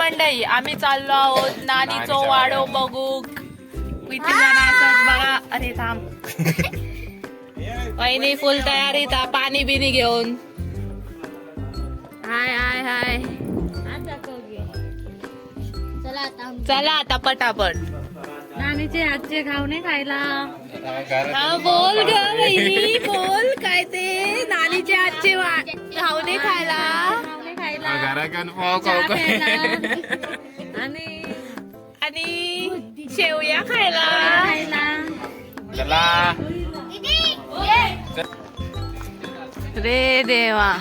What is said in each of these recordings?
मंडळी आम्ही चाललो आहोत नानीचो वाडो बघू. किती जण असतात बघा. अरे थांब. वहिनी फुल तयारीत पाणी बिनी घेऊन. हाय हाय हाय. चला आता पटापट. नानीचे आजचे घावणे खायला. हा बोल ग वहिनी बोल काय ते नानीचे आजचे घावणे खायला. आणि शेवया खायला. रे देवा.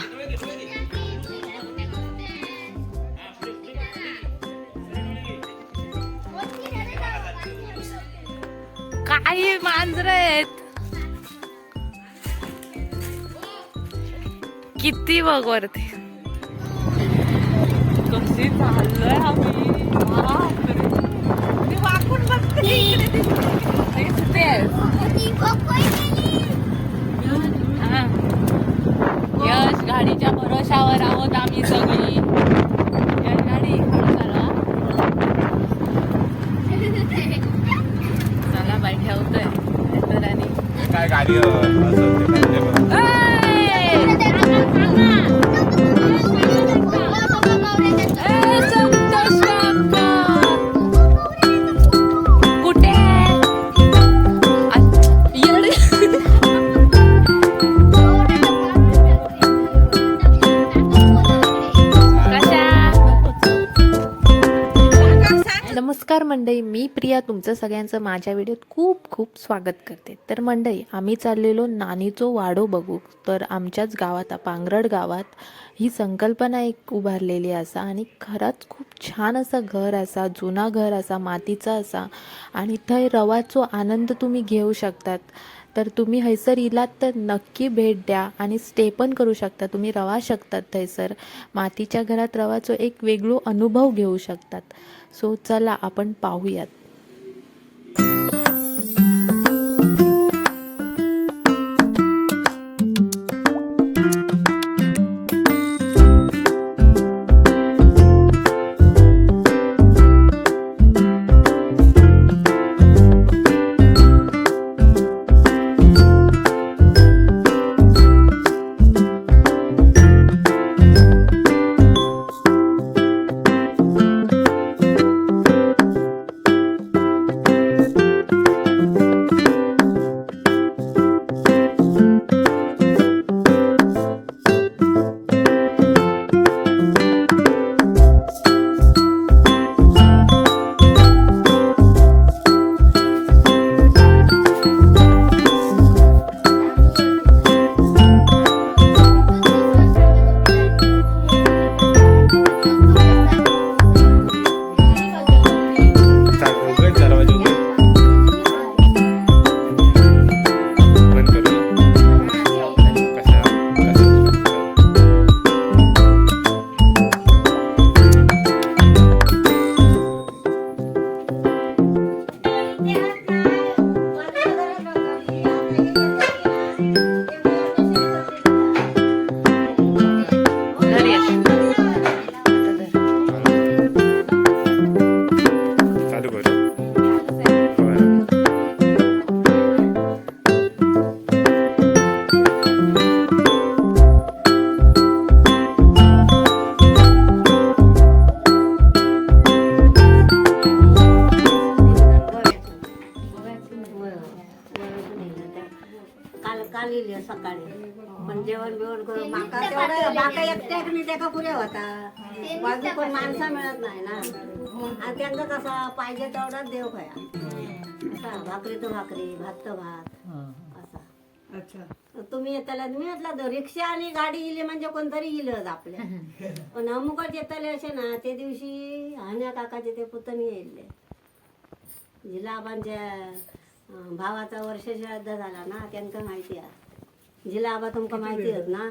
काही मांजर आहेत. किती बघ वरती कशी चाललोय आम्ही. मी वाकून बघते यश गाडीच्या भरोशावर आहोत आम्ही सगळी. यश गाडी चला बाई ठेवतोय काय गाडी. नमस्कार मंडळी, मी प्रिया तुमचं सगळ्यांचं माझ्या व्हिडिओत खूप खूप स्वागत करते. तर मंडळी आम्ही चाललेलो नानीचो वाडो बघू. तर आमच्याच गावात पांगरड गावात ही संकल्पना एक उभारलेली असा आणि खरंच खूप छान असं घर असा, जुना घर असा, मातीचा असा आणि थंय रवाचो आनंद तुम्ही घेऊ शकतात. तर तुम्ही हैसर इलात तर नक्की भेट द्या आणि स्टे पण करू शकता. तुम्ही रवा शकतात थैसर. मातीच्या घरात रवाचो एक वेगळो अनुभव घेऊ शकतात. सो चला आपण पाहूयात. सकाळी पण जेवण बिवण करून माका एकट्याक नाही त्याका पुरे होता. बाजू पण माणसं मिळत नाही ना आणि त्यांचं कसं पाहिजे तेवढाच देव खाया. असा भाकरी तो भाकरी, भात तो भात असा. अच्छा तुम्ही येताला मी म्हटलं रिक्षा आणि गाडी इली म्हणजे कोणतरी इलच आपल्या. पण अमुकच येताले असे ना ते दिवशी हान्या काकाचे ते पुतणी येले जिलाबांच्या भावाचा वर्ष श्राद्ध झाला ना. त्यांना माहिती आहे. जिलाबा तुमका माहिती आहेत ना.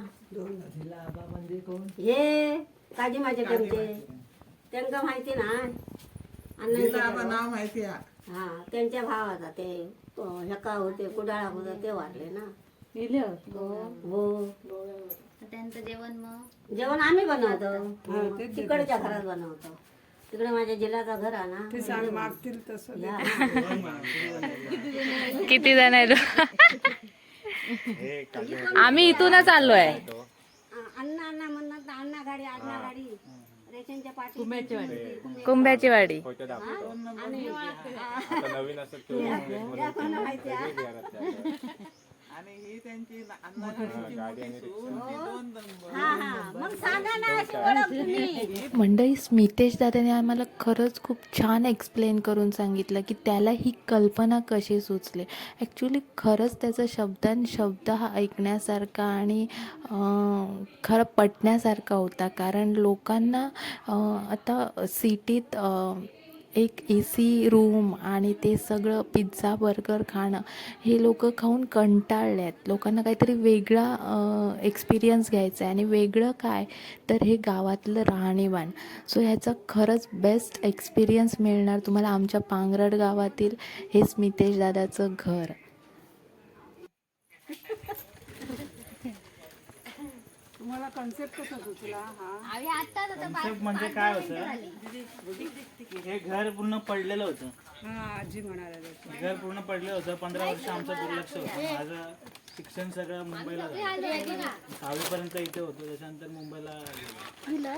हे काजी माझे त्यांचे त्यांना माहिती ना. नाव माहिती हा त्यांच्या भावाचा ते हेका होते कुडाळा होता ते वारले ना. हो त्यांचं जेवण मग जेवण आम्ही बनवतो तिकडच्या घरात बनवतो. तिकडे माझ्या जिल्ह्याचा घर आहे ना ते सांग मागतील तसं या. किती जण आहेत आम्ही इथूनच आलोय अण्णा अण्णा म्हणतात ना, अण्णा गाडी अण्णा गाडी रेशनच्या पाठी कुंभ्याची वाडी आणि नवीन असं या कोणाला माहिती आहे? आणि ही त्यांची अन्नगाडीची मोठी सून, ती दोन हा हा मग सांगा ना अशी ओळख तुम्ही. मंडळी स्मितेश दादाने आम्हाला खरंच खूप छान एक्सप्लेन करून सांगितलं की त्याला ही कल्पना कशी सुचली. ॲक्च्युली खरंच त्याचा शब्द हा ऐकण्यासारखा आणि खरं पटण्यासारखा होता. कारण लोकांना आता सिटीत एक AC रूम आणि ते सगळं पिझ्झा बर्गर खाणं हे लोक खाऊन कंटाळले आहेत. लोकांना काहीतरी वेगळा एक्सपिरियन्स घ्यायचा आहे आणि वेगळं काय तर हे गावातलं राहणीमान. सो ह्याचा खरंच बेस्ट एक्सपिरियन्स मिळणार तुम्हाला आमच्या पांगरड गावातील हे स्मितेश दादाचं घर. तुम्हाला कन्सेप्ट कसा सुचला हा? कन्सेप्ट म्हणजे काय होतं की हे घर पूर्ण पडलेलं होतं. हा आजी म्हणाल्या तसं. घर पूर्ण पडलेलं होतं. 15 वर्ष आमचं दुर्लक्ष होतं. माझं शिक्षण सगळं मुंबईला झालं. 6वीपर्यंत इथे होतो. त्याच्यानंतर मुंबईला गेलो.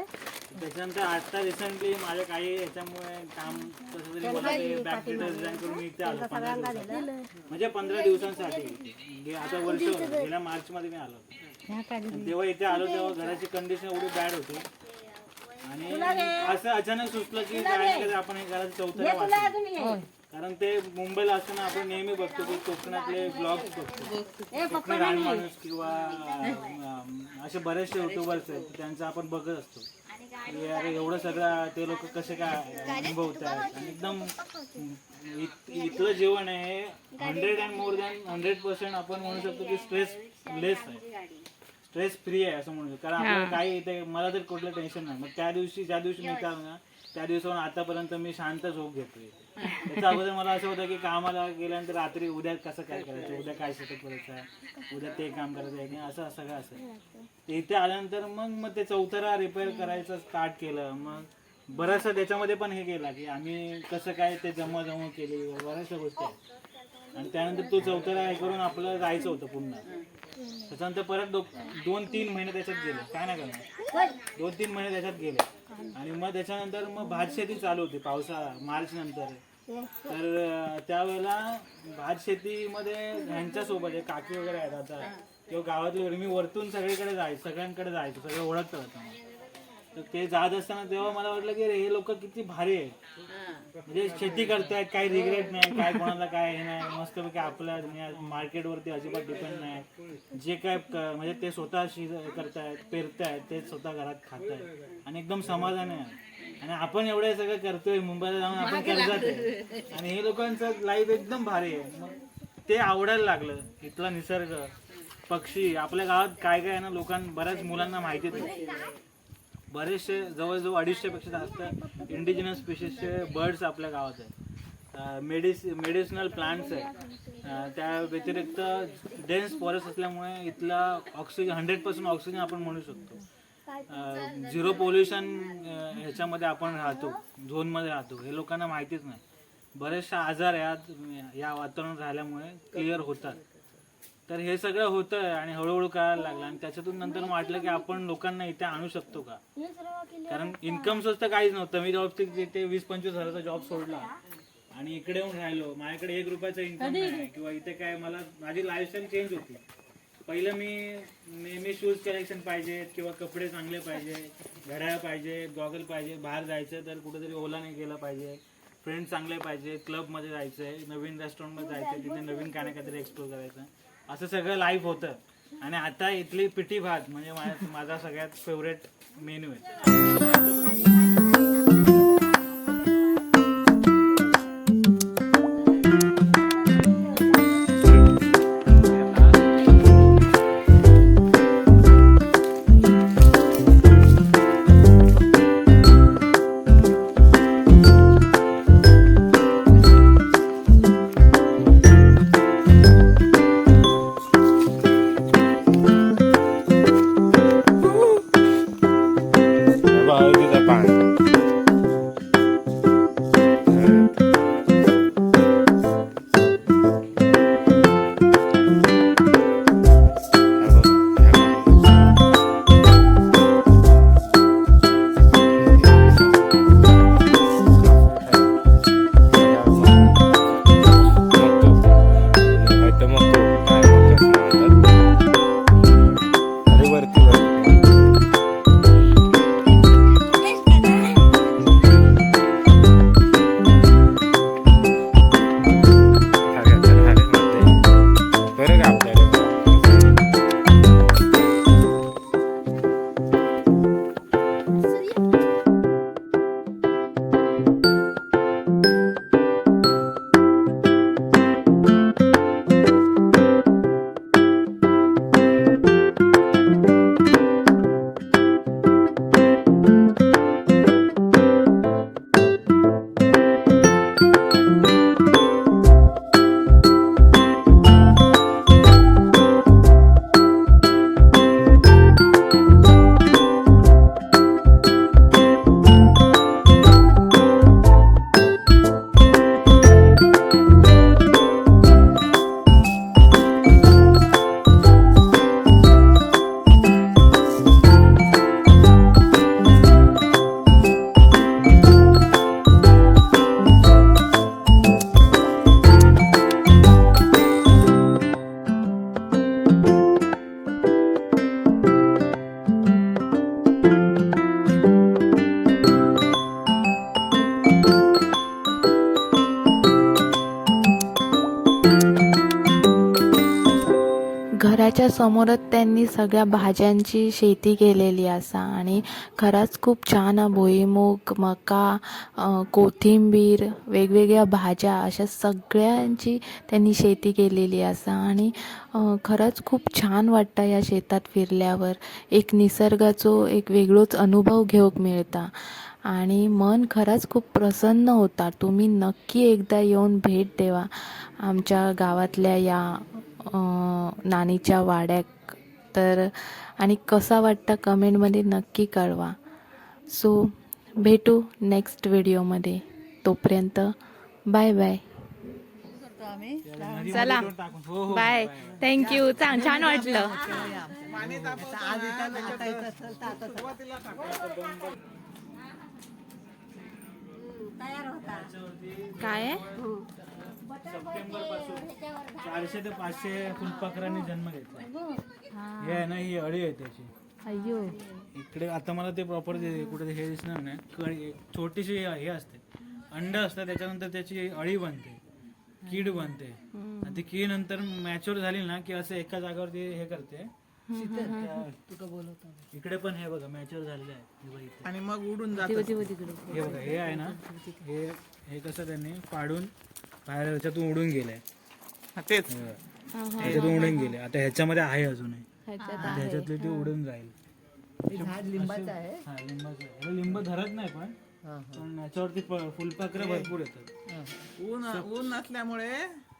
त्याच्यानंतर आता रिसेंटली माझ्या काही ह्याच्यामुळे काम कसं तरी मला ते बॅक डिटेल्स डिझाईन करून मी इथे आलो 15 दिवसांसाठी. म्हणजे 15 दिवसांसाठी. आता वर्ष गेल्या मार्चमध्ये मी आलो. आणि तेव्हा इथे आलो तेव्हा घराची कंडिशन एवढी बॅड होती आणि असं अचानक सुचलं की काय नाही का आपण हे घराचं चौथरा वाचलं. कारण ते मुंबईला असताना आपण नेहमी बघतो की कोकणातले ब्लॉग्स बघतो. कोकणी रानमाणूस किंवा असे बरेचसे युट्यूबर्स आहेत त्यांचं आपण बघत असतो की अरे एवढं सगळं ते लोक कसे काय अनुभवतात. आणि एकदम इथलं जीवन आहे 100 and more than 100% आपण म्हणू शकतो की स्ट्रेस लेस आहे, स्ट्रेस फ्री आहे असं म्हणू शकतो. कारण आपल्याला काही इथे मला तर कुठलं टेन्शन नाही. मग ज्या दिवशी मी इथं आलो ना त्या दिवसावर आतापर्यंत मी शांत झोप घेतोय. त्याच्या अगोदर मला असं होतं की कामाला गेल्यानंतर रात्री उद्या कसं काय करायचं, उद्या काय सेटअप करायचं, उद्या ते काम करायचं आहे की असं सगळं असं. ते इथे आल्यानंतर मग ते चौथरा रिपेअर करायचं स्टार्ट केलं. मग बरंचसं त्याच्यामध्ये पण हे केलं की आम्ही कसं काय ते जमा केली बऱ्याचशा गोष्टी आहेत. आणि त्यानंतर तो चौथरा हे करून आपलं जायचं होतं पुन्हा. त्याच्यानंतर परत 2-3 महिने त्याच्यात गेले. काय नाही करणार 2-3 महिने त्याच्यात गेले. आणि मग त्याच्यानंतर मग भात शेती चालू होती पावसाळा मार्च नंतर. तर त्यावेळेला भात शेतीमध्ये ह्यांच्यासोबत काकी वगैरे आहेत आता किंवा गावातले मी वरतून सगळीकडे सगळ्यांकडे जायचो, सगळे ओळखतात आता. तर ते जात असताना तेव्हा मला वाटलं की हे लोक किती भारी आहे. म्हणजे शेती करतायत, काही रिग्रेट नाही, काय कोणाला काय हे नाही, मस्तपैकी आपल्या मार्केटवरती अजिबात डिपेंड नाही. जे काय म्हणजे ते स्वतः करतायत, पेरतायत, ते स्वतः घरात खातायत आणि एकदम समाधान आहे. आणि आपण एवढं सगळं करतोय मुंबईला जाऊन आपण कर्जात आहे आणि हे लोकांचं लाईफ एकदम भारी आहे. मग ते आवडायला लागलं. इथला निसर्ग, पक्षी, आपल्या गावात काय काय आहे ना बऱ्याच मुलांना माहितीच नाही. बरेचसे जवळजवळ 250 पेक्षा जास्त इंडिजिनस स्पीशीजचे बर्ड्स आपल्या गावात आहेत. मेडिसिनल प्लांट्स आहेत. त्या व्यतिरिक्त डेन्स फॉरेस्ट असल्यामुळे इथला ऑक्सिजन 100% ऑक्सिजन आपण म्हणू शकतो. 0 पोल्युशन ह्याच्यामध्ये आपण राहतो, झोनमध्ये राहतो. हे लोकांना माहितीच नाही. बरेचसे आजार या वातावरणात राहिल्यामुळे क्लिअर होतात. तर हे सगळं होतं आणि हळूहळू कळायला लागलं. आणि त्याच्यातून नंतर वाटलं की आपण लोकांना इथे आणू शकतो का. कारण इन्कम सोर्स तर काहीच नव्हतं. मी तिथे 20-25 हजाराचा जॉब सोडला आणि इकडे येऊन राहिलो. माझ्याकडे 1 रुपयाचा इन्कम नाही किंवा इथे काय. माझी लाईफस्टाईल चेंज होती. पहिलं मी नेहमी शूज कलेक्शन पाहिजे किंवा कपडे चांगले पाहिजे, घड्याळ पाहिजे, गॉगल पाहिजे. बाहेर जायचं तर कुठेतरी ओलाने गेलं पाहिजे, फ्रेंड्स चांगले पाहिजे, क्लबमध्ये जायचंय, नवीन रेस्टॉरंटमध्ये जायचंय, तिथे नवीन काय ना काहीतरी एक्सप्लोर करायचं, असं सगळं लाईफ होतं. आणि आता इथली पिठी भात म्हणजे माझा सगळ्यात फेवरेट मेन्यू आहे. हळदीचं पान समोरच त्यांनी सगळ्या भाज्यांची शेती केलेली असा आणि खरंच खूप छान भुईमूग मका कोथिंबीर वेगवेगळ्या भाज्या अशा सगळ्यांची त्यांनी शेती केलेली असा आणि खरंच खूप छान वाटतं या शेतात फिरल्यावर एक निसर्गाचो एक वेगळोच अनुभव घेऊक मिळता आणि मन खरंच खूप प्रसन्न होता. तुम्ही नक्की एकदा येऊन भेट द्यावा आमच्या गावातल्या या नानीच्या वाड्याक. तर आणि कसा वाटतं कमेंटमध्ये नक्की कळवा. सो भेटू नेक्स्ट व्हिडिओमध्ये. तोपर्यंत बाय बाय. चला बाय. थँक्यू. छान वाटलं. तयार होता काय आहे? सप्टेंबर पासून 400 ते 500 फुलपाखरांनी जन्म घेतला. हे आहे ना, ही अळी आहे त्याची. अय्यो. इकडे आता मला ते प्रॉपर कुठे हे दिसणार नाही. कळी छोटीशी हे असते, अंड असतं, त्याच्यानंतर त्याची अळी बनते, कीड बनते. आणि ती कीड नंतर मॅच्युअर झाली ना की असं एका जागेवरती हे करते. इकडे पण हे बघा मॅच्युअर झालेलं आहे. आणि मग उडून जात हे बघा, हे आहे ना, हे कसं त्यांनी पाडून बाहेर ह्याच्यातून उडून गेलंय. तेच ह्याच्यातून उडून गेले. आता ह्याच्यामध्ये आहे अजूनही, ह्याच्यातले ते उडून जाईल. लिंबाचं आहे. ह्याला लिंब धरत नाही पण याच्यावरती फुलपाखरं भरपूर येतात. ऊन नसल्यामुळे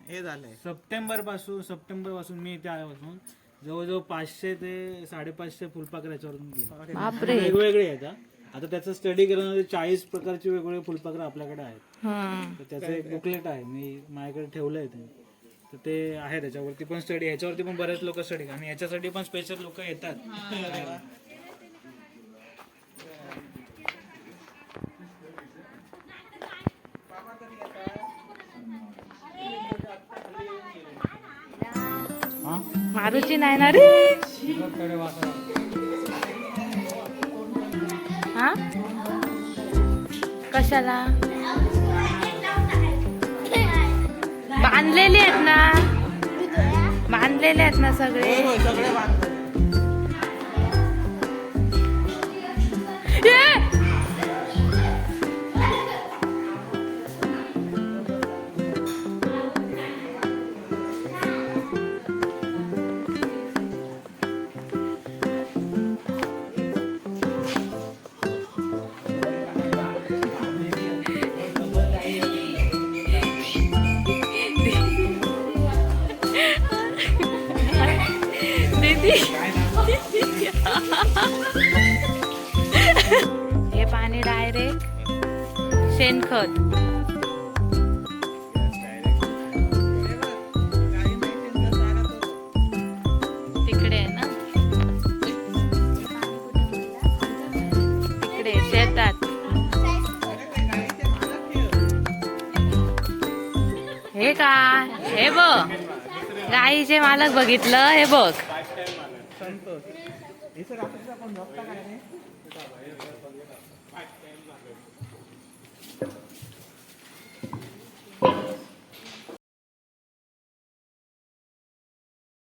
हे झालंय. सप्टेंबर पासून मी इथे आल्यापासून जवळजवळ 500 ते 550 फुलपाखरं याच्यावरून गेले. बापरे. वेगवेगळे आहेत. आता त्याचा स्टडी करण्यामध्ये 40 प्रकारचे वेगवेगळे फुलपाखरं आपल्याकडे आहेत. तर त्याचं एक बुकलेट आहे, मी माझ्याकडे ठेवलंय ते. तर ते आहे त्याच्यावरती पण स्टडी, ह्याच्यावरती पण बरेच लोक स्टडी आणि याच्यासाठी पण स्पेशल लोक येतात. मारूची नाही ना रे. हा कशाला बांधलेले आहेत ना, बांधलेले आहेत ना सगळे. सगळे बांधतात. हे पाणी डायरेक्ट शेणखत. तिकडे आहे ना, तिकडे शेतात. हे काय, हे बघ गाईचे मालक बघितलं, हे बघ.